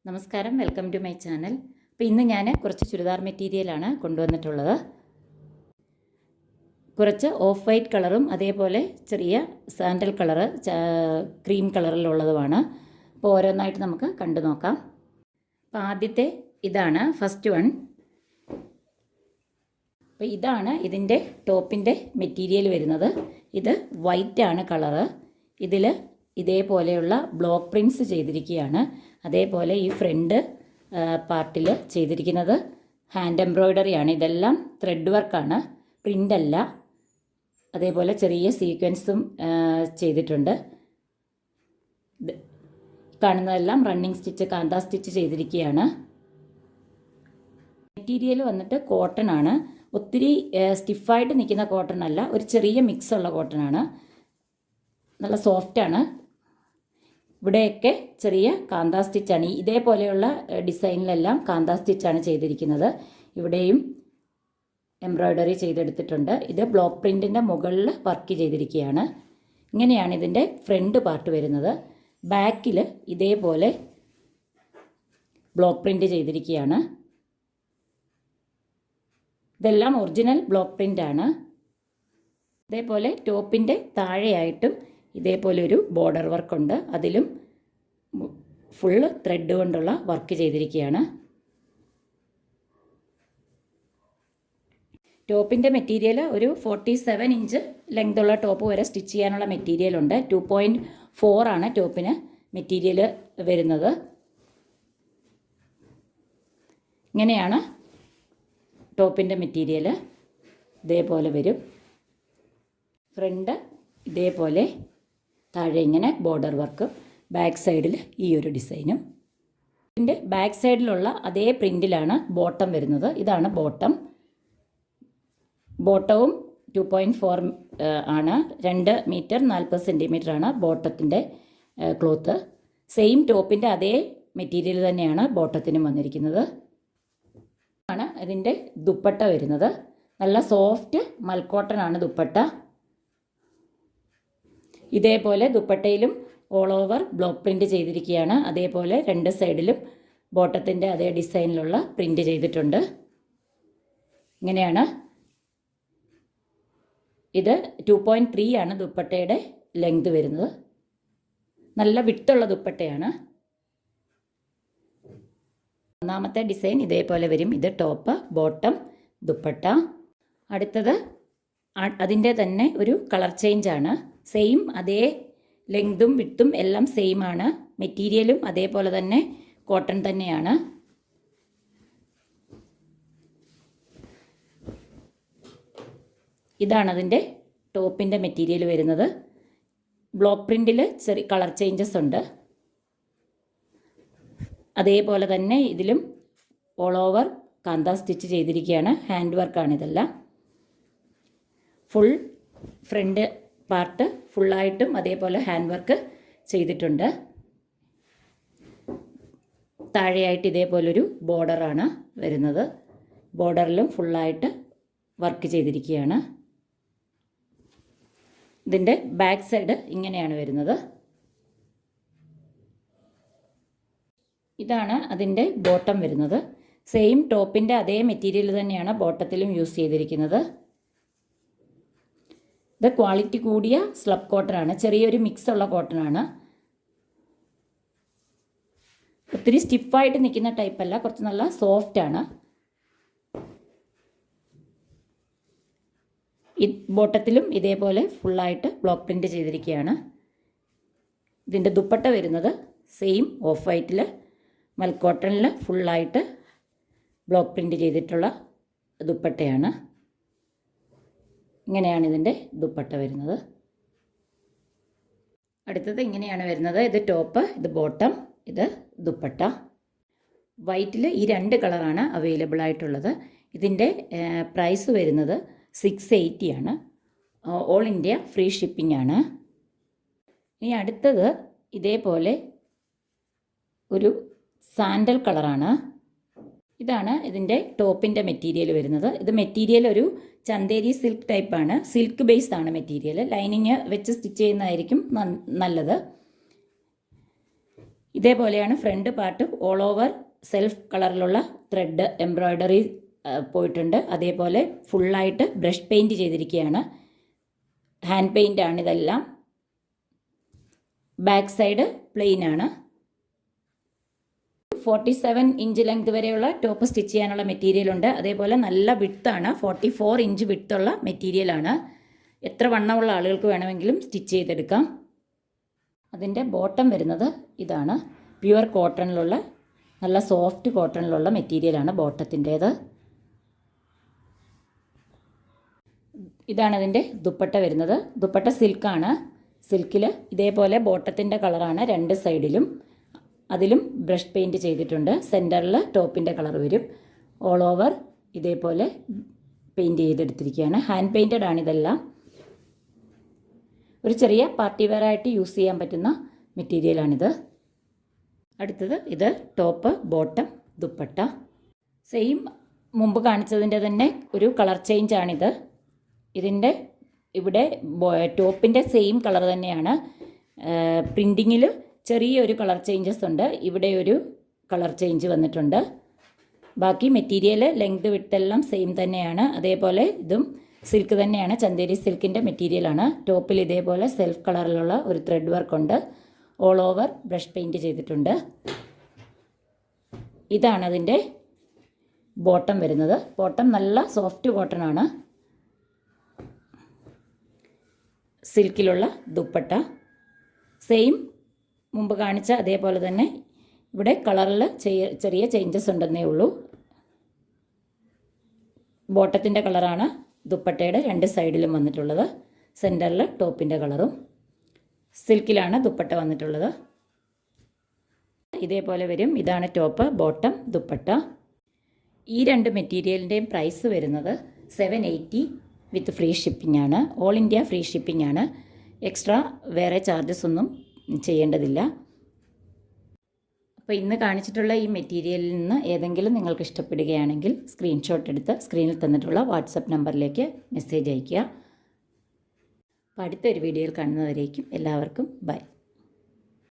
നമസ്കാരം, welcome to my channel. അപ്പോൾ ഇന്ന് ഞാൻ കുറച്ച് ചുരിദാർ മെറ്റീരിയലാണ് കൊണ്ടുവന്നിട്ടുള്ളത്. കുറച്ച് ഓഫ് വൈറ്റ് കളറും അതേപോലെ ചെറിയ സാൻഡൽ കളറ്, ക്രീം കളറിലുള്ളതുമാണ്. അപ്പോൾ ഓരോന്നായിട്ട് നമുക്ക് കണ്ടു നോക്കാം. അപ്പോൾ ആദ്യത്തെ ഇതാണ് ഫസ്റ്റ് വൺ. അപ്പോൾ ഇതാണ് ഇതിൻ്റെ ടോപ്പിൻ്റെ മെറ്റീരിയൽ വരുന്നത്. ഇത് വൈറ്റാണ് കളറ്. ഇതിൽ ഇതേപോലെയുള്ള ബ്ലോക്ക് പ്രിൻറ്റ്സ് ചെയ്തിരിക്കുകയാണ്. അതേപോലെ ഈ ഫ്രണ്ട് പാർട്ടിൽ ചെയ്തിരിക്കുന്നത് ഹാൻഡ് എംബ്രോയ്ഡറിയാണ്. ഇതെല്ലാം ത്രെഡ് വർക്കാണ്, പ്രിൻ്റല്ല. അതേപോലെ ചെറിയ സീക്വൻസും ചെയ്തിട്ടുണ്ട്. കാണുന്നതെല്ലാം റണ്ണിങ് സ്റ്റിച്ച്, കാന്ത സ്റ്റിച്ച് ചെയ്തിരിക്കുകയാണ്. മെറ്റീരിയൽ വന്നിട്ട് കോട്ടൺ ആണ്. ഒത്തിരി സ്റ്റിഫായിട്ട് നിൽക്കുന്ന കോട്ടൺ അല്ല, ഒരു ചെറിയ മിക്സ് ഉള്ള കോട്ടൺ ആണ്. നല്ല സോഫ്റ്റാണ്. ഇവിടെയൊക്കെ ചെറിയ കാന്ത സ്റ്റിച്ചാണ്. ഇതേപോലെയുള്ള ഡിസൈനിലെല്ലാം കാന്ത സ്റ്റിച്ചാണ് ചെയ്തിരിക്കുന്നത്. ഇവിടെയും എംബ്രോയ്ഡറി ചെയ്തെടുത്തിട്ടുണ്ട്. ഇത് ബ്ലോക്ക് പ്രിൻറ്റിൻ്റെ മുകളിൽ വർക്ക് ചെയ്തിരിക്കുകയാണ്. ഇങ്ങനെയാണ് ഇതിൻ്റെ ഫ്രണ്ട് പാർട്ട് വരുന്നത്. ബാക്കിൽ ഇതേപോലെ ബ്ലോക്ക് പ്രിൻറ്റ് ചെയ്തിരിക്കുകയാണ്. ഇതെല്ലാം ഒറിജിനൽ ബ്ലോക്ക് പ്രിൻ്റാണ്. ഇതേപോലെ ടോപ്പിൻ്റെ താഴെയായിട്ടും ഇതേപോലെ ഒരു ബോർഡർ വർക്കുണ്ട്. അതിലും ഫുള്ള് ത്രെഡ് കൊണ്ടുള്ള വർക്ക് ചെയ്തിരിക്കുകയാണ്. ടോപ്പിൻ്റെ മെറ്റീരിയൽ ഒരു 47 ഇഞ്ച് ലെങ്തുള്ള ടോപ്പ് വരെ സ്റ്റിച്ച് ചെയ്യാനുള്ള മെറ്റീരിയൽ ഉണ്ട്. 2.4 ആണ് ടോപ്പിന് മെറ്റീരിയൽ വരുന്നത്. ഇങ്ങനെയാണ് ടോപ്പിൻ്റെ മെറ്റീരിയൽ. ഇതേപോലെ വരും. ഫ്രണ്ട് ഇതേപോലെ, താഴെ ഇങ്ങനെ ബോർഡർ വർക്കും, ബാക്ക് സൈഡിൽ ഈ ഒരു ഡിസൈനും. ഇതിൻ്റെ ബാക്ക് സൈഡിലുള്ള അതേ പ്രിൻറ്റിലാണ് ബോട്ടം വരുന്നത്. ഇതാണ് ബോട്ടം. ബോട്ടവും 2.4 ആണ്. 2 മീറ്റർ 40 സെൻറ്റിമീറ്റർ ആണ് ബോട്ടത്തിൻ്റെ ക്ലോത്ത്. സെയിം ടോപ്പിൻ്റെ അതേ മെറ്റീരിയൽ തന്നെയാണ് ബോട്ടത്തിനും വന്നിരിക്കുന്നത്. ആണ് ഇതിൻ്റെ ദുപ്പട്ട വരുന്നത്. നല്ല സോഫ്റ്റ് മൽക്കോട്ടൺ ആണ് ദുപ്പട്ട. ഇതേപോലെ ദുപ്പട്ടയിലും ഓൾ ഓവർ ബ്ലോക്ക് പ്രിൻറ്റ് ചെയ്തിരിക്കുകയാണ്. അതേപോലെ രണ്ട് സൈഡിലും ബോട്ടത്തിൻ്റെ അതേ ഡിസൈനിലുള്ള പ്രിൻറ്റ് ചെയ്തിട്ടുണ്ട്. ഇങ്ങനെയാണ്. ഇത് 2.3 ആണ് ദുപ്പട്ടയുടെ ലെങ്ത് വരുന്നത്. നല്ല വിട്ടുള്ള ദുപ്പട്ടയാണ്. ഒന്നാമത്തെ ഡിസൈൻ ഇതേപോലെ വരും. ഇത് ടോപ്പ്, ബോട്ടം, ദുപ്പട്ട. അടുത്തത് അതിൻ്റെ തന്നെ ഒരു കളർ ചേഞ്ചാണ്. സെയിം അതേ ലെങ്തും വിട്ടും എല്ലാം സെയിം ആണ്. മെറ്റീരിയലും അതേപോലെ തന്നെ കോട്ടൺ തന്നെയാണ്. ഇതാണ് അതിൻ്റെ ടോപ്പിൻ്റെ മെറ്റീരിയൽ വരുന്നത്. ബ്ലോക്ക് പ്രിൻറ്റിൽ ചെറിയ കളർ ചേഞ്ചസ് ഉണ്ട്. അതേപോലെ തന്നെ ഇതിലും ഓൾ ഓവർ കാന്ത സ്റ്റിച്ച് ചെയ്തിരിക്കുകയാണ്. ഹാൻഡ് വർക്കാണ് ഇതെല്ലാം. ഫുൾ ഫ്രണ്ട് പാർട്ട് ഫുള്ളായിട്ടും അതേപോലെ ഹാൻഡ് വർക്ക് ചെയ്തിട്ടുണ്ട്. താഴെയായിട്ട് ഇതേപോലൊരു ബോർഡറാണ് വരുന്നത്. ബോർഡറിലും ഫുള്ളായിട്ട് വർക്ക് ചെയ്തിരിക്കുകയാണ്. ഇതിൻ്റെ ബാക്ക് സൈഡ് ഇങ്ങനെയാണ് വരുന്നത്. ഇതാണ് അതിൻ്റെ ബോട്ടം വരുന്നത്. സെയിം ടോപ്പിൻ്റെ അതേ മെറ്റീരിയൽ തന്നെയാണ് ബോട്ടത്തിലും യൂസ് ചെയ്തിരിക്കുന്നത്. ഇത് ക്വാളിറ്റി കൂടിയ സ്ലബ് കോട്ടൺ ആണ്. ചെറിയൊരു മിക്സ് ഉള്ള കോട്ടൺ ആണ്. ഒത്തിരി സ്റ്റിഫായിട്ട് നിൽക്കുന്ന ടൈപ്പല്ല, കുറച്ച് നല്ല സോഫ്റ്റ് ആണ്. ബോട്ടത്തിലും ഇതേപോലെ ഫുള്ളായിട്ട് ബ്ലോക്ക് പ്രിൻറ്റ് ചെയ്തിരിക്കുകയാണ്. ഇതിൻ്റെ ദുപ്പട്ട വരുന്നത് സെയിം ഓഫ് വൈറ്റിൽ മൽക്കോട്ടണിൽ ഫുള്ളായിട്ട് ബ്ലോക്ക് പ്രിൻറ്റ് ചെയ്തിട്ടുള്ള ദുപ്പട്ടയാണ്. ഇങ്ങനെയാണ് ഇതിൻ്റെ ദുപ്പട്ട വരുന്നത്. അടുത്തത് ഇങ്ങനെയാണ് വരുന്നത്. ഇത് ടോപ്പ്, ഇത് ബോട്ടം, ഇത് ദുപ്പട്ട. വൈറ്റിൽ ഈ 2 കളറാണ് അവൈലബിൾ ആയിട്ടുള്ളത്. ഇതിൻ്റെ പ്രൈസ് വരുന്നത് 680 ആണ്. ഓൾ ഇന്ത്യ ഫ്രീ ഷിപ്പിംഗ് ആണ്. ഇനി അടുത്തത് ഇതേപോലെ ഒരു സാൻഡൽ കളറാണ്. ഇതാണ് ഇതിൻ്റെ ടോപ്പിൻ്റെ മെറ്റീരിയൽ വരുന്നത്. ഇത് മെറ്റീരിയൽ ഒരു ചന്തേരി സിൽക്ക് ടൈപ്പാണ്. സിൽക്ക് ബേസ്ഡ് ആണ് മെറ്റീരിയൽ. ലൈനിങ് വെച്ച് സ്റ്റിച്ച് ചെയ്യുന്നതായിരിക്കും നല്ലത്. ഇതേപോലെയാണ് front part all over self കളറിലുള്ള ത്രെഡ് എംബ്രോയ്ഡറി പോയിട്ടുണ്ട്. അതേപോലെ ഫുള്ളായിട്ട് ബ്രഷ് പെയിൻറ്റ് ചെയ്തിരിക്കുകയാണ്. ഹാൻഡ് പെയിൻ്റാണ് ഇതെല്ലാം. ബാക്ക് സൈഡ് പ്ലെയിൻ ആണ്. 47 ഇഞ്ച് ലെങ്ത് വരെയുള്ള ടോപ്പ് സ്റ്റിച്ച് ചെയ്യാനുള്ള മെറ്റീരിയൽ ഉണ്ട്. അതേപോലെ നല്ല വിഡ്ത്താണ്, 44 ഇഞ്ച് വിഡ്ത്തുള്ള മെറ്റീരിയലാണ്. എത്ര വണ്ണമുള്ള ആളുകൾക്ക് വേണമെങ്കിലും സ്റ്റിച്ച് ചെയ്തെടുക്കാം. അതിൻ്റെ ബോട്ടം വരുന്നത് ഇതാണ്. പ്യുവർ കോട്ടണിലുള്ള നല്ല സോഫ്റ്റ് കോട്ടണിലുള്ള മെറ്റീരിയലാണ് ബോട്ടത്തിൻ്റേത്. ഇതാണ് അതിൻ്റെ ദുപ്പട്ട വരുന്നത്. ദുപ്പട്ട സിൽക്കാണ്. സിൽക്കിൽ ഇതേപോലെ ബോട്ടത്തിൻ്റെ കളറാണ് രണ്ട് സൈഡിലും. അതിലും ബ്രഷ് പെയിൻറ്റ് ചെയ്തിട്ടുണ്ട്. സെൻറ്ററിൽ ടോപ്പിൻ്റെ കളർ വരും. ഓൾ ഓവർ ഇതേപോലെ പെയിൻറ്റ് ചെയ്തെടുത്തിരിക്കുകയാണ്. ഹാൻഡ് പെയിൻറ്റഡ് ആണ് ഇതെല്ലാം. ഒരു ചെറിയ പാർട്ടി വെയർ ആയിട്ട് യൂസ് ചെയ്യാൻ പറ്റുന്ന മെറ്റീരിയലാണിത്. അടുത്തത് ഇത് ടോപ്പ്, ബോട്ടം, ദുപ്പട്ട. സെയിം മുമ്പ് കാണിച്ചതിൻ്റെ തന്നെ ഒരു കളർ ചേഞ്ച് ആണിത്. ഇതിൻ്റെ ഇവിടെ ടോപ്പിൻ്റെ സെയിം കളർ തന്നെയാണ്. പ്രിൻറ്റിങ്ങിൽ ചെറിയൊരു കളർ ചേഞ്ചസ് ഉണ്ട്. ഇവിടെ ഒരു കളർ ചേഞ്ച് വന്നിട്ടുണ്ട്. ബാക്കി മെറ്റീരിയൽ ലെങ്ത് വിട്ടെല്ലാം സെയിം തന്നെയാണ്. അതേപോലെ ഇതും സിൽക്ക് തന്നെയാണ്. ചന്തേരി സിൽക്കിൻ്റെ മെറ്റീരിയലാണ്. ടോപ്പിൽ ഇതേപോലെ സെൽഫ് കളറിലുള്ള ഒരു ത്രെഡ് വർക്ക് ഉണ്ട്. ഓൾ ഓവർ ബ്രഷ് പെയിൻറ്റ് ചെയ്തിട്ടുണ്ട്. ഇതാണ് അതിൻ്റെ ബോട്ടം വരുന്നത്. ബോട്ടം നല്ല സോഫ്റ്റ് കോട്ടൺ ആണ്. സിൽക്കിലുള്ള ദുപ്പട്ട സെയിം മുമ്പ് കാണിച്ച അതേപോലെ തന്നെ. ഇവിടെ കളറിൽ ചെറിയ ചേഞ്ചസ് ഉണ്ടെന്നേ ഉള്ളൂ. ബോട്ടത്തിൻ്റെ കളറാണ് ദുപ്പട്ടയുടെ രണ്ട് സൈഡിലും വന്നിട്ടുള്ളത്. സെൻറ്ററിൽ ടോപ്പിൻ്റെ കളറും. സിൽക്കിലാണ് ദുപ്പട്ട വന്നിട്ടുള്ളത്. ഇതേപോലെ വരും. ഇതാണ് ടോപ്പ്, ബോട്ടം, ദുപ്പട്ട. ഈ രണ്ട് മെറ്റീരിയലിൻ്റെയും പ്രൈസ് വരുന്നത് 780 വിത്ത് ഫ്രീ ഷിപ്പിംഗ് ആണ്. ഓൾ ഇന്ത്യ ഫ്രീ ഷിപ്പിംഗ് ആണ്. എക്സ്ട്രാ വേറെ ചാർജസ് ഒന്നും ചെയ്യേണ്ടതില്ല. അപ്പോൾ ഇന്ന് കാണിച്ചിട്ടുള്ള ഈ മെറ്റീരിയലിൽ നിന്ന് ഏതെങ്കിലും നിങ്ങൾക്ക് ഇഷ്ടപ്പെടുകയാണെങ്കിൽ സ്ക്രീൻഷോട്ട് എടുത്ത് സ്ക്രീനിൽ തന്നിട്ടുള്ള വാട്സപ്പ് നമ്പറിലേക്ക് മെസ്സേജ് അയയ്ക്കുക. അപ്പോൾ അടുത്തൊരു വീഡിയോയിൽ കാണുന്നവരേക്കും എല്ലാവർക്കും ബൈ.